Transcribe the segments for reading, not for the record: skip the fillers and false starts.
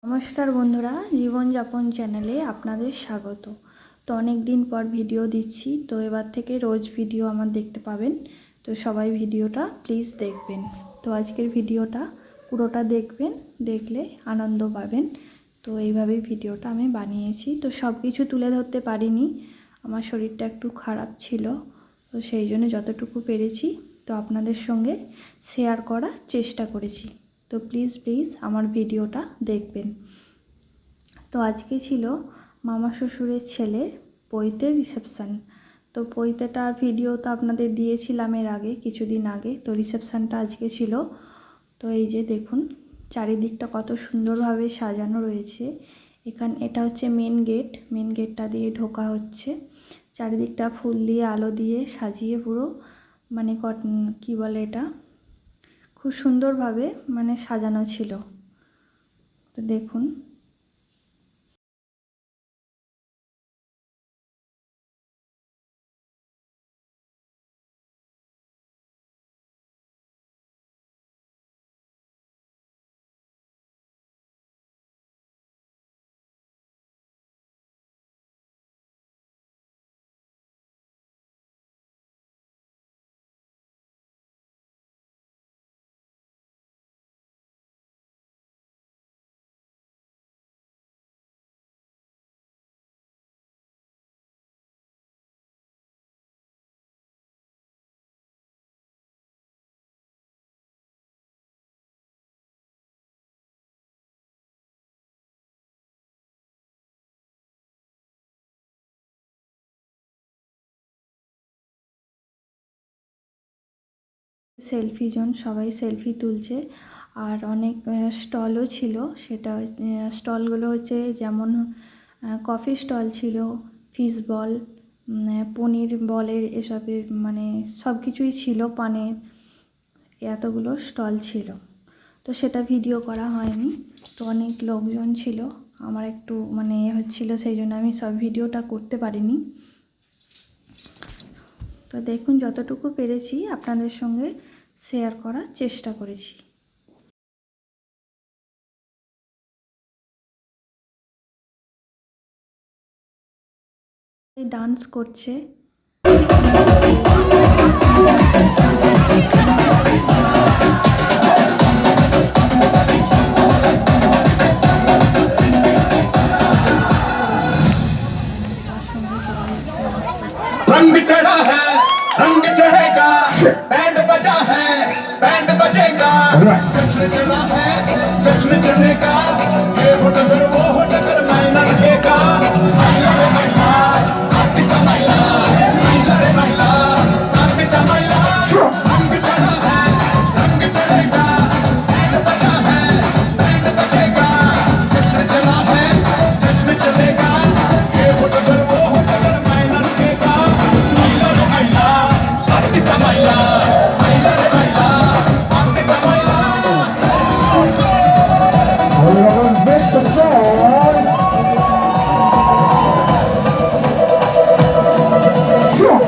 নমস্কার বন্ধুরা, জীবনযাপন চ্যানেলে আপনাদের স্বাগত। তো অনেক দিন পর ভিডিও দিচ্ছি, তো এবার থেকে রোজ ভিডিও আমার দেখতে পাবেন। তো সবাই ভিডিওটা প্লিজ দেখবেন। তো আজকের ভিডিওটা পুরোটা দেখবেন, দেখলে আনন্দ পাবেন। তো এইভাবেই ভিডিওটা আমি বানিয়েছি। তো সব কিছু তুলে ধরতে পারিনি, আমার শরীরটা একটু খারাপ ছিল, তো সেই জন্য যতটুকু পেরেছি তো আপনাদের সঙ্গে শেয়ার করার চেষ্টা করেছি। তো প্লিজ আমার ভিডিওটা দেখবেন। তো আজকে ছিল মামা শ্বশুরের ছেলের পৈতের রিসেপশান। তো পৈতেটার ভিডিও তো আপনাদের দিয়েছিলাম এর আগে, কিছুদিন আগে। তো রিসেপশানটা আজকে ছিল। তো এই যে দেখুন চারিদিকটা কত সুন্দরভাবে সাজানো রয়েছে। এটা হচ্ছে মেন গেটটা দিয়ে ঢোকা হচ্ছে। চারিদিকটা ফুল দিয়ে আলো দিয়ে সাজিয়ে পুরো মানে কি বলে এটা, খুব সুন্দরভাবে মানে সাজানো ছিল। তো দেখুন সেলফি জোন, সবাই সেলফি তুলছে। আর অনেক স্টলও ছিল। সেটা স্টলগুলো হচ্ছে যেমন কফি স্টল ছিল, ফিশ বল, পনির বলের এসবের মানে সব কিছুই ছিল, পানের, এতগুলো স্টল ছিল। তো সেটা ভিডিও করা হয়নি। তো অনেক লোকজন ছিল, আমার একটু মানে হচ্ছিল, সেই জন্য আমি সব ভিডিওটা করতে পারিনি। তো দেখুন যতটুকু পেরেছি আপনাদের সঙ্গে শেয়ার করার চেষ্টা করেছি। ডান্স করছে। रंग चढ़ा है, रंग चढ़ेगा, बैंड बजा है, बैंड बजेगा, जश्न चला है, जश्न चलेगा, ये हो टकर वो हो टकर मायना रखेगा। महिला रे महिला, आपकी महिला, महिला रे महिला, आपकी महिला। रंग चढ़ा है, रंग चढ़ेगा, बैंड बजा है, बैंड बजेगा, जश्न चला है, जश्न चलेगा, ये हो टकर वो हो टकर मायना रखेगा। महिला रे महिला, आपकी महिला, महिला रे महिला, आपकी महिला। Make some noise. Sure.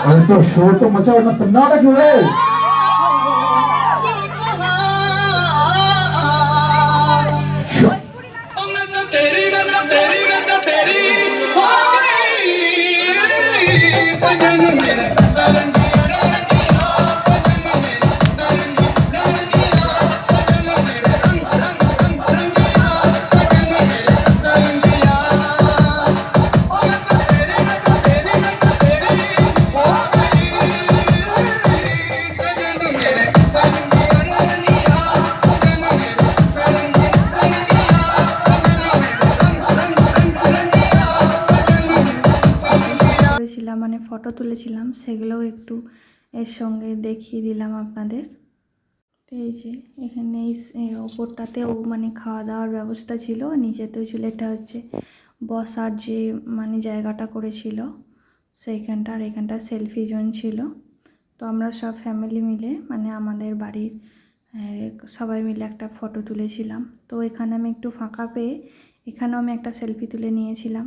अरे तो शोर तो मचा वरना सन्नाटा क्यों है? तेरी नजर तेरी हो गई सजन मेरे सजन। মানে ফটো তুলেছিলাম সেগুলোও একটু এর সঙ্গে দেখিয়ে দিলাম আপনাদের। তো এই যে এখানে এই ওপরটাতেও মানে খাওয়া দাওয়ার ব্যবস্থা ছিল, নিচেতেও ছিল। এটা হচ্ছে বসার যে মানে জায়গাটা করেছিল সেইখানটা, আর এখানটা সেলফি জোন ছিল। তো আমরা সব ফ্যামিলি মিলে মানে আমাদের বাড়ির সবাই মিলে একটা ফটো তুলেছিলাম। তো এখানে আমি একটু ফাঁকা পেয়ে এখানেও আমি একটা সেলফি তুলে নিয়েছিলাম।